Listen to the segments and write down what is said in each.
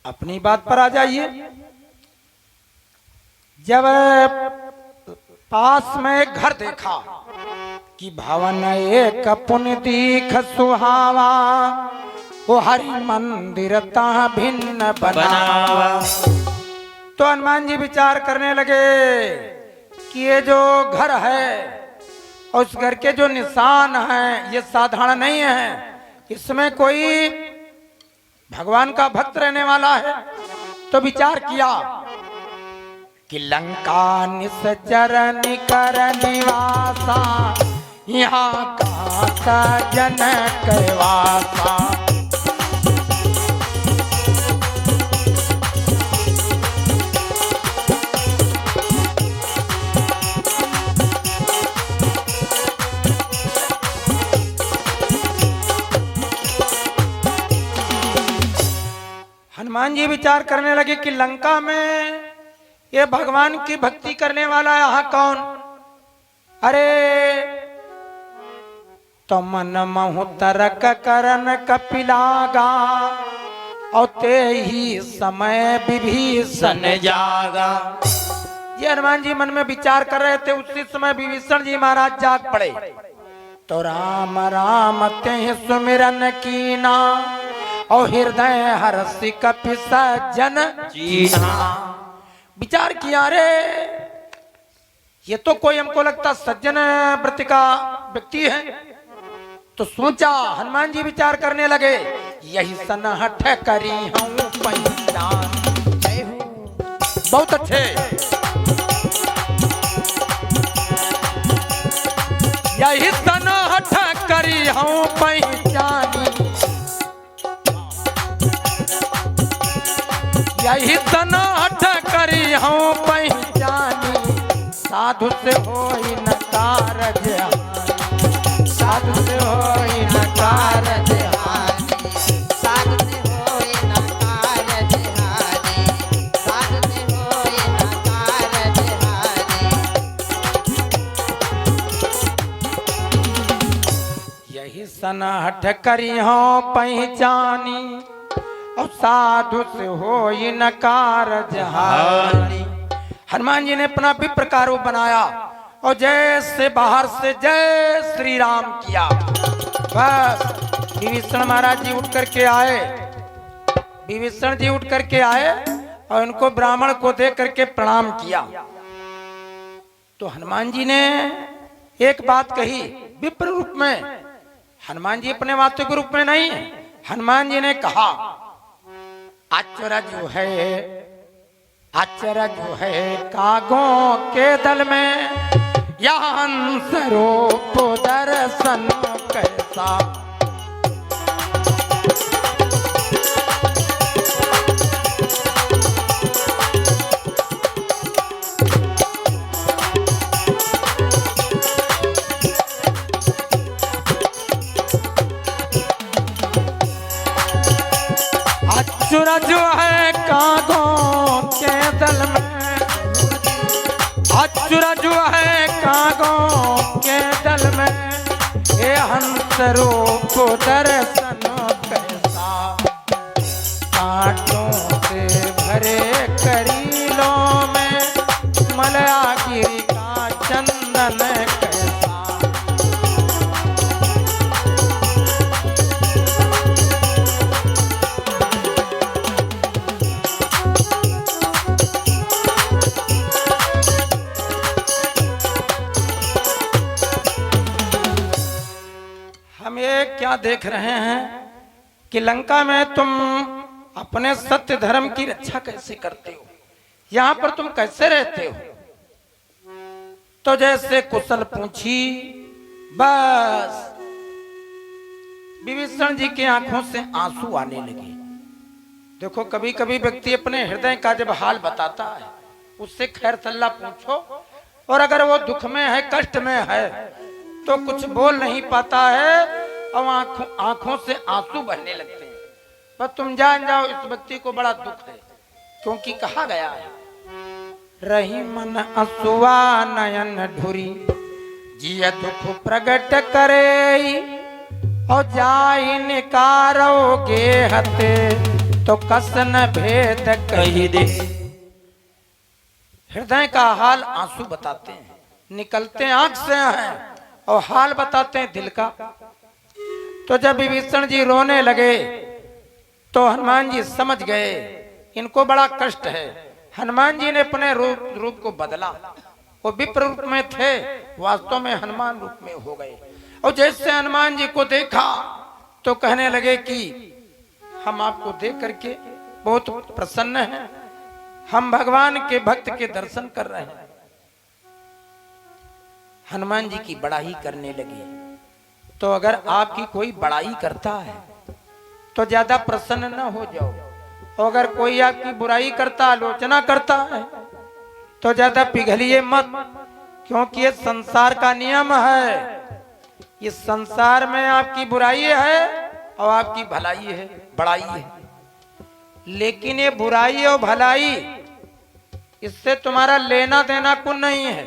अपनी बात पर आ जाइए। जब पास में एक घर देखा कि भवन एक पुण्य दीख सुहावा, वो हरि मंदिर ता भिन्न बनावा। तो हनुमान जी विचार करने लगे कि ये जो घर है और उस घर के जो निशान हैं ये साधारण नहीं है, इसमें कोई भगवान का भक्त रहने वाला है। तो विचार किया कि लंका निश्चर निकर निवासा, यहाँ का जन कैवासा। हनुमान जी विचार करने लगे कि लंका में ये भगवान की भक्ति करने वाला यहाँ कौन? अरे तो मन महु तरक करन कपिलागा, और ते ही समय विभीषण जागा। ये हनुमान जी मन में विचार कर रहे थे, उसी समय विभीषण जी महाराज जाग पड़े। तो राम राम ते सुमिरन कीना, और हृदय हर्षि कपि सज्जन जीना। विचार किया रे ये तो कोई हमको लगता सज्जन व्रत का व्यक्ति है। तो सोचा, हनुमान जी विचार करने लगे, यही सनहठ करी हूँ पहचान। बहुत अच्छे, यही सनहठ करी हूँ पहचानी, यही सनहठ करी हूँ पहचानी। साधु से होई न कारज हानि, साधु से होई न कारज हानि, साधु से होए न कारज हानि, साधु से होए न कारज हानि। यही सनहठ करी हूँ पहचानी, और साधु से होई न कारज हानि। हनुमान जी ने अपना विप्र का रूप बनाया और जैसे बाहर से जय श्री राम किया। बस विभीषण महाराज जी उठ करके आए, विभीषण जी उठ करके आए और उनको ब्राह्मण को देख करके प्रणाम किया। तो हनुमान जी ने एक बात कही विप्र रूप में, हनुमान जी अपने वास्तविक रूप में नहीं। हनुमान जी ने कहा, आश्चर्य है, आश्चर्य है कागों के दल में, यहाँ हंस रूप दर्शन कैसा। आश्चर्य है कागों के दल में, आश्चर्य है कागों के दल में, ये हंस रूप दर्शन कैसा। कांटों से भरे करीलों में, मलयागिरी का चंदन कैसा। हम ये क्या देख रहे हैं कि लंका में तुम अपने सत्य धर्म की रक्षा कैसे करते हो, यहाँ पर तुम कैसे रहते हो। तो जैसे कुशल पूछी, बस विभीषण जी की आंखों से आंसू आने लगे। देखो कभी कभी व्यक्ति अपने हृदय का जब हाल बताता है, उससे खैर सल्ला पूछो, और अगर वो दुख में है, कष्ट में है, तो कुछ बोल नहीं पाता है और आंखों से आंसू बहने लगते हैं। पर तुम जान जाओ इस व्यक्ति को बड़ा दुख है, क्योंकि कहा गया है, रही मन असुआ नयन ढुरी, जिय दुख प्रगट करे, और जाई निकारोगे हते, तो कसन भेद कही दे। हृदय का हाल आंसू बताते हैं, निकलते आंख से हैं और हाल बताते हैं दिल का। तो जब विभीषण जी रोने लगे तो हनुमान जी समझ गए इनको बड़ा कष्ट है। हनुमान जी ने अपने रूप को बदला। वो विप्र रूप में थे, वास्तव में हनुमान रूप में हो गए। और जैसे हनुमान जी को देखा तो कहने लगे कि हम आपको देख करके बहुत प्रसन्न हैं, हम भगवान के भक्त के दर्शन कर रहे हैं। हनुमान जी की बड़ाई करने लगे। तो अगर आपकी कोई बड़ाई करता है तो ज्यादा प्रसन्न न हो जाओ, और अगर कोई आपकी बुराई करता, आलोचना करता है तो ज्यादा पिघलिए मत, क्योंकि ये संसार का नियम है। इस संसार में आपकी बुराई है और आपकी भलाई है, बड़ाई है। लेकिन ये बुराई और भलाई इससे तुम्हारा लेना देना कुछ नहीं है।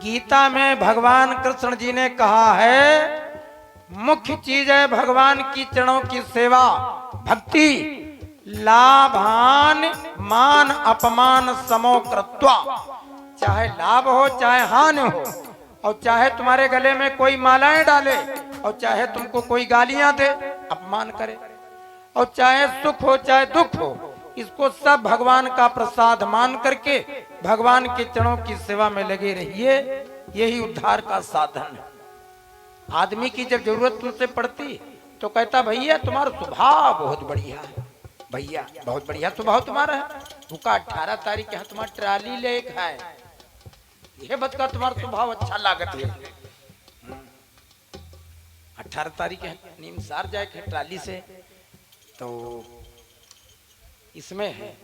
गीता में भगवान कृष्ण जी ने कहा है मुख्य चीज है भगवान की चरणों की सेवा, भक्ति। लाभान मान अपमान समो कृत्वा, चाहे लाभ हो चाहे हानि हो, और चाहे तुम्हारे गले में कोई मालाएं डाले, और चाहे तुमको कोई गालियां दे, अपमान करे, और चाहे सुख हो चाहे दुख हो, इसको सब भगवान का प्रसाद मान करके भगवान के चरणों की सेवा में लगे रहिए। यही उद्धार का साधन है। आदमी की जब जरूरत तुमसे पड़ती तो कहता भैया तुम्हारा स्वभाव बहुत बढ़िया है, भैया बहुत बढ़िया स्वभाव तुम्हारा है, भूखा 18 तारीख है तुम्हारा ट्राली ले है, यह बात का तुम्हारा स्वभाव अच्छा लागत है। 18 तारीख है नीम सार जाए ट्राली से, तो इसमें है।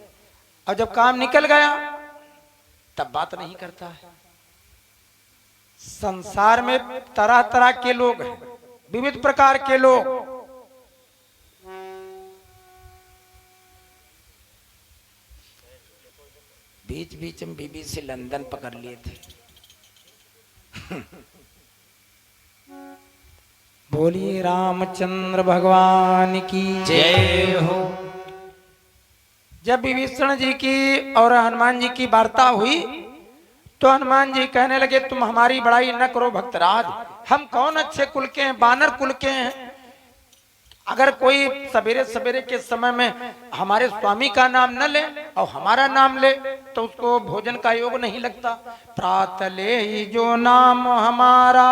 और जब काम निकल गया तब बात नहीं करता है। संसार में तरह तरह के लोग हैं, विविध प्रकार के लोग। बीच बीच में बीबी से लंदन पकड़ लिए थे। बोलिए रामचंद्र भगवान की जय हो। जब विभीषण जी की और हनुमान जी की वार्ता हुई तो हनुमान जी कहने लगे तुम हमारी बड़ाई न करो भक्तराज, हम कौन अच्छे कुल के हैं, बानर कुल के हैं। अगर कोई सवेरे सवेरे के समय में हमारे स्वामी का नाम न ले और हमारा नाम ले तो उसको भोजन का योग नहीं लगता। प्रातः ले ही जो नाम हमारा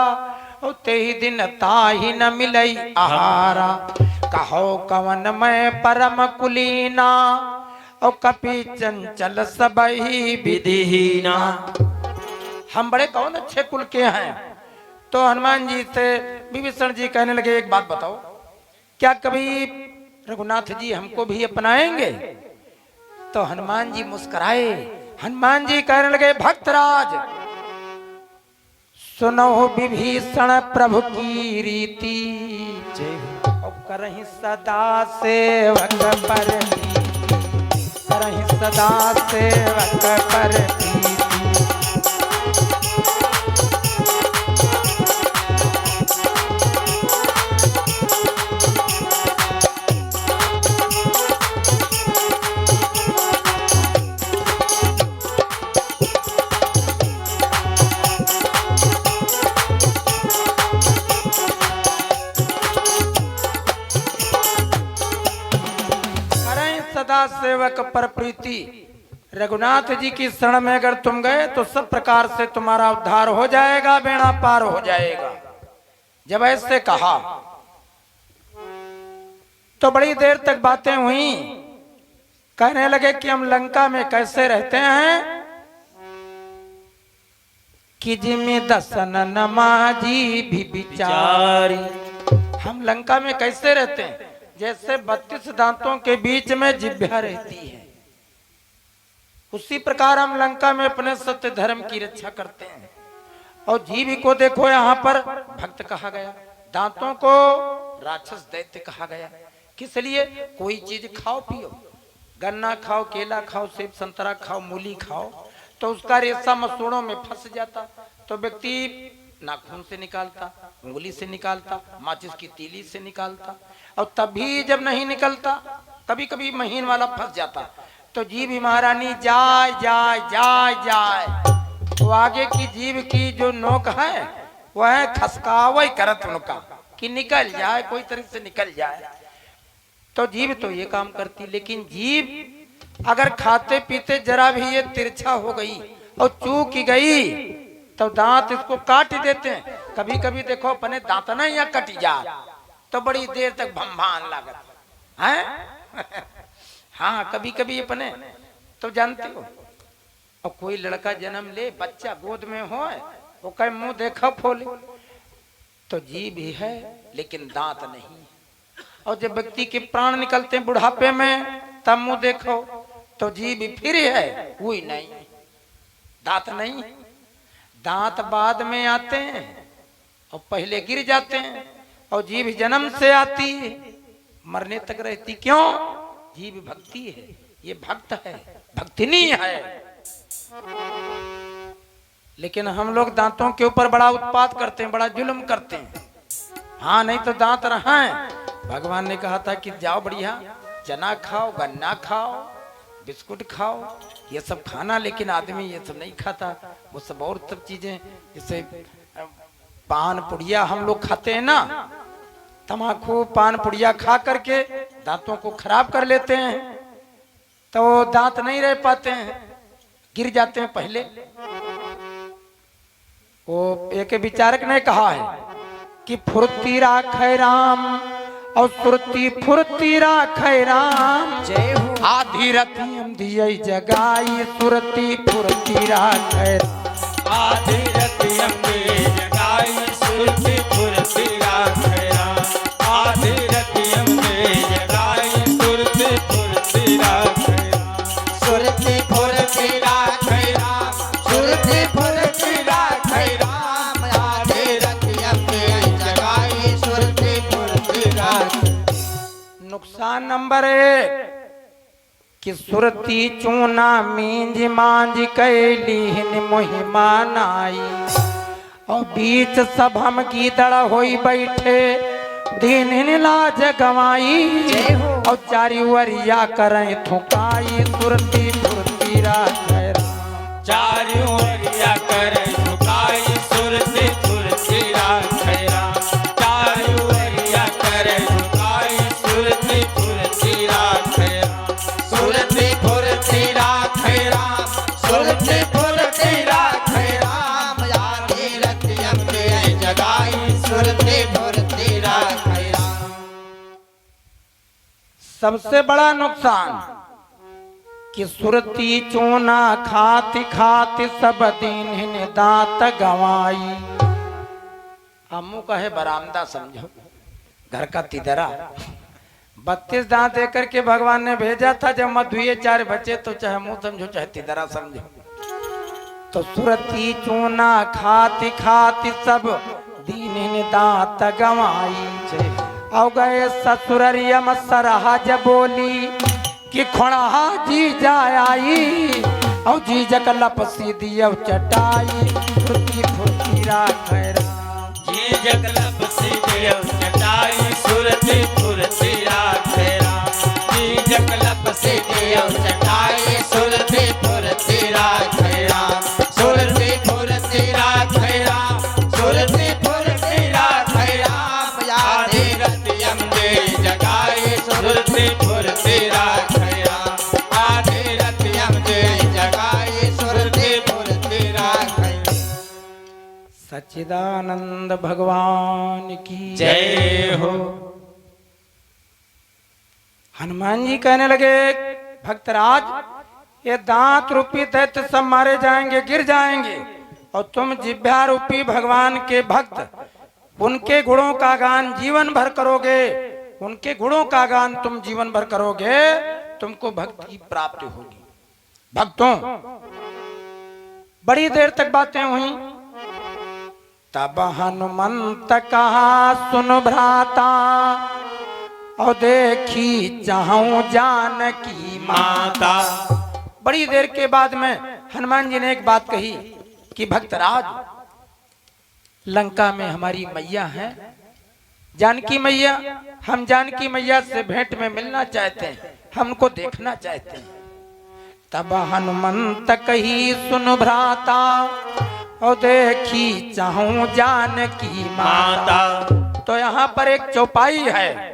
ते ही दिन ताही न मिलई आहारा, कहो कवन मैं परम कुलीना और कपि चंचल सबही विधिहीना। हम बड़े कौन अच्छे कुल के हैं। तो हनुमान जी से विभीषण जी कहने लगे एक बात बताओ, क्या कभी रघुनाथ जी हमको भी अपनाएंगे। तो हनुमान जी मुस्कुराए। हनुमान जी कहने लगे भक्तराज सुनो विभीषण प्रभु की रीति, और करहि सदा सेवक पर करहि सदा सेवक पर प्रीति। सदा सेवक पर प्रीति। रघुनाथ जी की शरण में अगर तुम गए तो सब प्रकार से तुम्हारा उद्धार हो जाएगा, बेड़ा पार हो जाएगा। जब ऐसे कहा तो बड़ी देर तक बातें हुई। कहने लगे कि हम लंका में कैसे रहते हैं कि जिमी दसन नमाजी भी बिचारी। हम लंका में कैसे रहते हैं जैसे 32 दांतों के बीच में जिह्वा रहती है, उसी प्रकार हम लंका में अपने सत्य धर्म की रक्षा करते हैं। और जीव को देखो यहाँ पर भक्त कहा गया, दांतों को राक्षस दैत्य कहा गया। किस लिए? कोई चीज खाओ पियो, गन्ना खाओ, केला खाओ, सेब संतरा खाओ, मूली खाओ, तो उसका रेशा मसूड़ों में फंस जाता तो व्यक्ति नाखून से निकालता, उंगली से निकालता, माचिस की तीली से निकालता, और तभी जब नहीं निकलता कभी कभी महीन वाला फंस जाता, तो जीभ महारानी जाए जाए जाए जाए, तो आगे की जीभ की जो नोक है वह खसकावई करत उनका कि निकल जाए, कोई तरह से निकल जाए। तो जीभ तो ये काम करती, लेकिन जीभ अगर खाते पीते जरा भी ये तिरछा हो गई और चूक गई तो दांत इसको काट देते हैं। कभी कभी देखो अपने दांत ना यहाँ कट जाए तो बड़ी देर तक भम्भान लागत है। हाँ कभी कभी अपने तो जानते हो, और कोई लड़का जन्म ले, बच्चा गोद में हो, वो कहे मुंह देखा फोले, तो जीभ ही है लेकिन दांत नहीं। और जब व्यक्ति के प्राण निकलते हैं बुढ़ापे में, तब मुंह देखो तो जीभ फिर है, वही नहीं, दांत नहीं। दांत बाद में आते हैं और पहले गिर जाते हैं, और जीभ जन्म से आती है, मरने तक रहती। क्यों? जीभ भक्ति है, ये भक्त है, भक्तिनी है। लेकिन हम लोग दांतों के ऊपर बड़ा उत्पात करते हैं, बड़ा जुल्म करते हैं। हाँ नहीं तो दांत रहा है। भगवान ने कहा था कि जाओ बढ़िया चना खाओ, गन्ना खाओ, बिस्कुट खाओ, ये सब खाना, लेकिन आदमी ये सब नहीं खाता। वो सब और सब चीजें, जैसे पान पुड़िया हम लोग खाते हैं ना, तम्बाकू पान पुड़िया खा करके दांतों को खराब कर लेते हैं, तो दांत नहीं रह पाते हैं, गिर जाते हैं पहले। वो एक विचारक ने कहा है कि फुर्ती राखे राम और सुरती फुर्ती राखे राम, जय हो आधी रतियम दियई जगाई सुरती फुर्ती राखे राम, आधी रतियम दियई जगाई सुरती फुर्ती राखे राम, आधी रतियम दियई जगाई सुरती फुर्ती राखे राम, सुरती फुर्ती राखे राम, सुरती फुर्ती राखे राम, आधी रतियम दियई जगाई सुरती फुर्ती राखे। नुकसान नंबर 1 कि सुरती चूना मींज मांझ कैली मुहिमा नाई, और बीच सब हम गीदड़ होई बैठे दीन लाज गवाई, और चारी वरिया करें थुकाई सुरती फुर्ती राखे राम, चारी वरिया करें थुकाई सुरती फुर्ती राखे राम, चारी वरिया करें थुकाई सुरती फुर्ती राखे राम, सुरती फुर्ती राखे राम, सुरती फुर्ती राखे राम, आधी रतियम दियई जगाई सुरती फुर्ती राखे राम। सबसे बड़ा नुकसान कि सुरती चूना खाती खाती सब दिन हिन दांत गवाई। अम्मू का है बरामदा समझो, घर का तिदरा 32 दांत देकर के भगवान ने भेजा था। जब मत हुए 4 बच्चे, तो चाहे मुंह समझो चाहे तिदरा समझो। तो सुरती चूना खाती खाती सब दिन हिन दांत गवाई, औ गए ससुररिया मसरहा जब बोली कि खोड़ा जी जाई, और जी जक लपसी दियो चटाई फुर्ती फुर्ती राखे राम, जी जगलब सी दियो चटाई सुरती फुर्ती राखे राम, जी जगलब सी दियो चटाई सुरती फुर्ती राखे राम, सुरती फुर्ती राखे राम, सुरती फुर्ती राखे राम, आधी रतियम दियई जगाई सुरती फुर्ती राखे राम, आधी रतियम दियई जगाई सुरती फुर्ती राखे। सच्चिदानंद भगवान की जय हो। हनुमान जी कहने लगे भक्तराज, ये दांत रूपी दैत्य सब मारे जाएंगे, गिर जाएंगे, और तुम जिह्वा रूपी भगवान के भक्त, उनके गुणों का गान जीवन भर करोगे, उनके गुणों का गान तुम जीवन भर करोगे, तुमको भक्ति की प्राप्ति होगी। भक्तों, बड़ी देर तक बातें हुई, तब हनुमंत कहा सुन भ्राता, और देखी चाहूं जानकी माता। बड़ी देर के बाद में हनुमान जी ने एक बात कही कि भक्तराज, लंका में हमारी मैया है, जानकी मैया, हम जानकी मैया से भेंट में मिलना चाहते हैं, हमको देखना चाहते हैं। तब हनुमंत कही सुन भ्राता, और देखी चाहूं जानकी माता। तो यहाँ पर एक चौपाई है,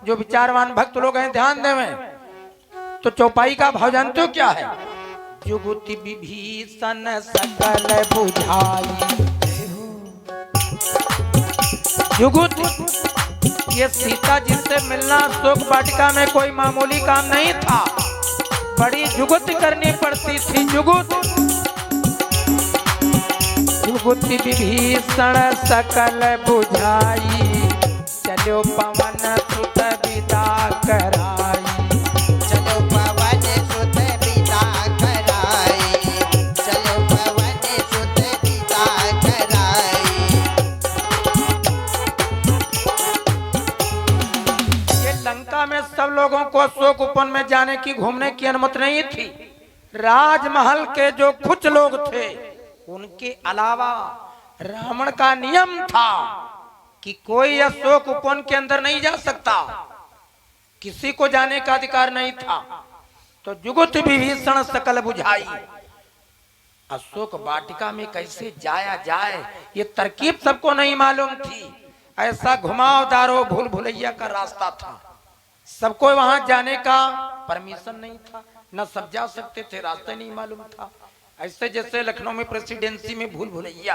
जो विचारवान भक्त लोग हैं ध्यान देवें। तो चौपाई का भाव जानते हो क्या है? जुगुति विभीषण सकल बुझाई। जुगुत, ये सीता जी से मिलना शोक वाटिका में कोई मामूली काम नहीं था, बड़ी जुगुत करनी पड़ती थी। जुगुत जुगुति विभीषण सकल बुझाई, चलो पवन सुत विदा कराई। चलो पवन सुत विदा कराई, चलो पवन सुत विदा कराई। ये लंका में सब लोगों को अशोक उपवन में जाने की, घूमने की अनुमति नहीं थी। राजमहल के जो कुछ लोग थे, उनके अलावा रावण का नियम था कि कोई अशोक उपवन के अंदर नहीं जा सकता, किसी को जाने का अधिकार नहीं था। तो जुगुत विभीषण सकल बुझाई, अशोक वाटिका में कैसे जाया जाए ये तरकीब सबको नहीं मालूम थी। ऐसा घुमावदारों भूल भुलैया का रास्ता था, सबको वहां जाने का परमिशन नहीं था, न सब जा सकते थे, रास्ता नहीं मालूम था। ऐसे जैसे लखनऊ में प्रेसिडेंसी में भूल भुलैया।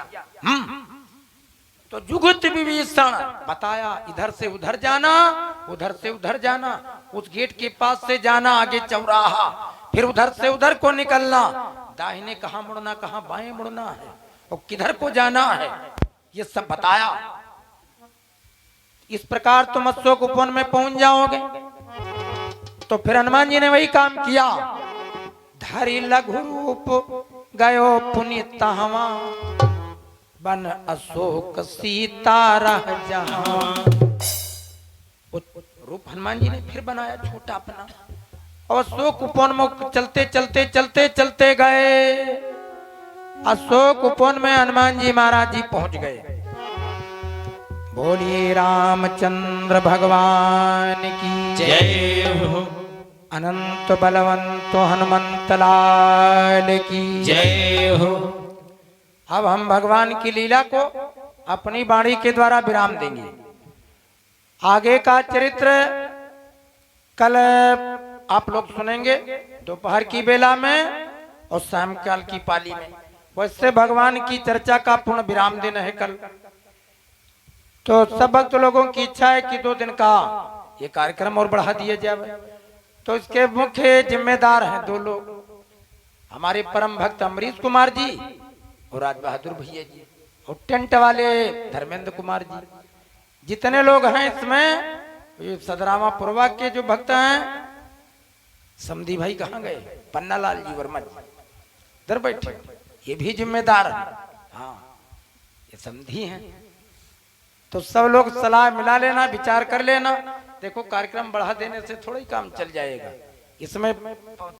तो जुगुत विभीषण बताया, इधर से उधर जाना, उधर से उधर जाना, उस गेट के पास से जाना, आगे चौराहा, फिर उधर से उधर को निकलना, दाहिने कहाँ मुड़ना, कहाँ बाएं मुड़ना है, और किधर को जाना है, ये सब बताया। इस प्रकार तुम अशोक उपवन में पहुंच जाओगे। तो फिर हनुमान जी ने वही काम किया, धरि लघु रूप गयो पुनीत हवा, बन अशोक सीता रह जहां। रूप हनुमान जी ने फिर बनाया छोटा अपना, और अशोक उपवन में चलते चलते चलते चलते गए। अशोक उपवन में हनुमान जी महाराज जी पहुंच गए। बोलिए रामचंद्र भगवान की जय हो, अनंत बलवंत हनुमंत लाल की जय हो। अब हम भगवान की लीला को अपनी वाणी के द्वारा विराम देंगे। आगे का चरित्र कल आप लोग सुनेंगे दोपहर की बेला में और शाम काल की पाली में। वैसे भगवान की चर्चा का पूर्ण विराम दिन है कल। तो सब भक्त लोगों की इच्छा है कि 2 दिन का ये कार्यक्रम और बढ़ा दिया जाए। तो इसके मुख्य जिम्मेदार हैं 2 लोग, हमारे परम भक्त अमरीश कुमार जी और राज बहादुर भैया जी, और टेंट वाले धर्मेंद्र कुमार जी। जितने लोग हैं इसमें, ये सदरामा पुरवा के जो भक्त हैं, समधी भाई कहाँ गए, पन्ना लाल जी वर्मा जी इधर बैठे, ये भी जिम्मेदार है। हाँ, ये समधी हैं। तो सब लोग सलाह मिला लेना, विचार कर लेना। देखो कार्यक्रम बढ़ा देने से थोड़ा ही काम चल जाएगा, इसमें